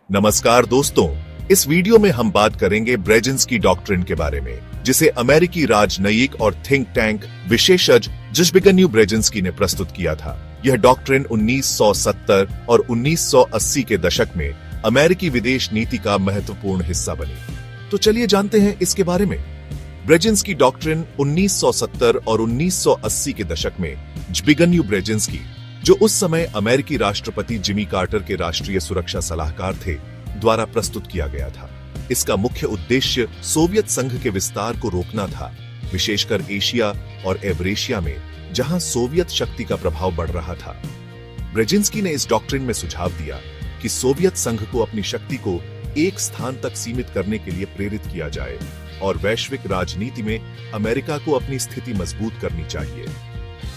नमस्कार दोस्तों, इस वीडियो में हम बात करेंगे ब्रेजिंस्की डॉक्ट्रिन के बारे में, जिसे अमेरिकी राजनयिक और थिंक टैंक विशेषज्ञ ज़िग्जिग्न्यू ब्रेजिंस्की ने प्रस्तुत किया था। यह डॉक्ट्रिन 1970 और 1980 के दशक में अमेरिकी विदेश नीति का महत्वपूर्ण हिस्सा बनी। तो चलिए जानते हैं इसके बारे में। ब्रेजिंस्की डॉक्ट्रिन 1970 और 1980 के दशक में ज़िग्जिग्न्यू ब्रेजिंस्की, जो उस समय अमेरिकी राष्ट्रपति जिमी कार्टर के राष्ट्रीय सुरक्षा सलाहकार थे, द्वारा प्रस्तुत किया गया था। इसका मुख्य उद्देश्य सोवियत संघ के विस्तार को रोकना था, विशेषकर एशिया और एवरेशिया में, जहां सोवियत शक्ति का प्रभाव बढ़ रहा था। ब्रेजिंस्की ने इस डॉक्ट्रिन में सुझाव दिया कि सोवियत संघ को अपनी शक्ति को एक स्थान तक सीमित करने के लिए प्रेरित किया जाए और वैश्विक राजनीति में अमेरिका को अपनी स्थिति मजबूत करनी चाहिए।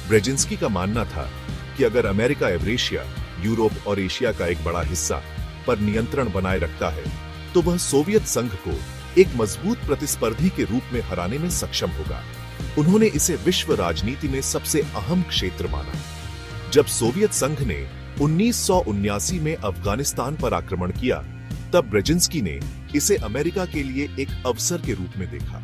ब्रेजिंस्की का मानना था कि अगर अमेरिका एवरेशिया, यूरोप और एशिया का एक बड़ा हिस्सा पर नियंत्रण बनाए रखता है, तो वह सोवियत संघ को एक मजबूत प्रतिस्पर्धी के रूप में हराने में सक्षम होगा। उन्होंने इसे विश्व राजनीति में सबसे अहम क्षेत्र माना। जब सोवियत संघ ने 1979 में अफगानिस्तान पर आक्रमण किया, तब ब्रेजिंस्की ने इसे अमेरिका के लिए एक अवसर के रूप में देखा।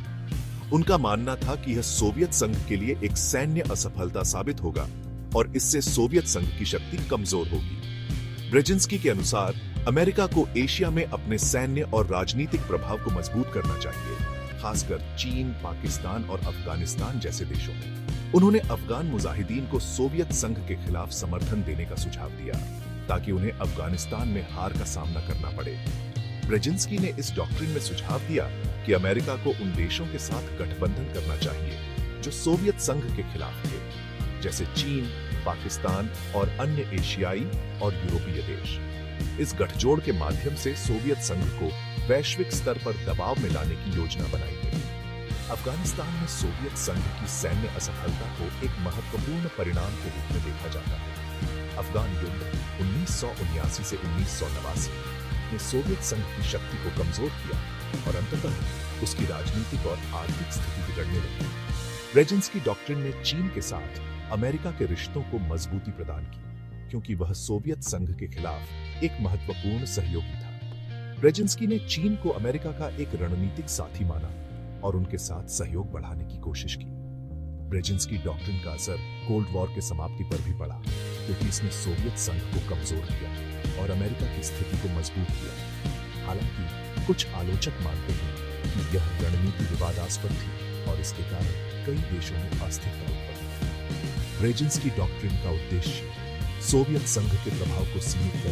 उनका मानना था कि यह सोवियत संघ के लिए एक सैन्य असफलता साबित होगा और इससे सोवियत संघ की शक्ति कमजोर होगी। ब्रेजिंस्की के अनुसार अमेरिका को एशिया में अपने सैन्य और राजनीतिक प्रभाव को मजबूत करना चाहिए, खासकर चीन, पाकिस्तान और अफगानिस्तान जैसे देशों में। उन्होंने अफगान मुजाहिदीन को सोवियत संघ के खिलाफ समर्थन देने का सुझाव दिया, ताकि उन्हें अफगानिस्तान में हार का सामना करना पड़े। ब्रेजिंस्की ने इस डॉक्ट्रिन में सुझाव दिया कि अमेरिका को उन देशों के साथ गठबंधन करना चाहिए जो सोवियत संघ के खिलाफ थे, जैसे चीन, पाकिस्तान और अन्य एशियाई और यूरोपीय देश। इस गठजोड़ के माध्यम से सोवियत संघ को वैश्विक स्तर पर दबाव में लाने की योजना बनाई गई। अफगानिस्तान में सोवियत संघ की सैन्य असफलता को एक महत्वपूर्ण परिणाम के रूप में देखा जाता है। अफगान युद्ध 1979 से 1989 ने सोवियत संघ की शक्ति को कमजोर किया और अंततः उसकी राजनीतिक और आर्थिक स्थिति बिगड़ने लगी। ब्रेजिंस्की डॉक्ट्रिन ने चीन के साथ अमेरिका के रिश्तों को मजबूती प्रदान की, क्योंकि वह सोवियत संघ के खिलाफ एक महत्वपूर्ण सहयोगी था। ब्रेजिंस्की ने चीन को अमेरिका का एक रणनीतिक साथी माना और उनके साथ सहयोग बढ़ाने की कोशिश की। ब्रेजिंस्की डॉक्ट्रिन का असर कोल्ड वॉर के समाप्ति पर भी पड़ा, क्योंकि इसने सोवियत संघ को कमजोर किया और अमेरिका की स्थिति को मजबूत किया। हालांकि कुछ आलोचक मानते हैं कि यह रणनीति विवादास्पद थी और इसके कारण कई देशों में अस्थिरता उत्पन्न हुई। ब्रेजिंस्की डॉक्ट्रिन का उद्देश्य सोवियत संघ के प्रभाव को सीमित करना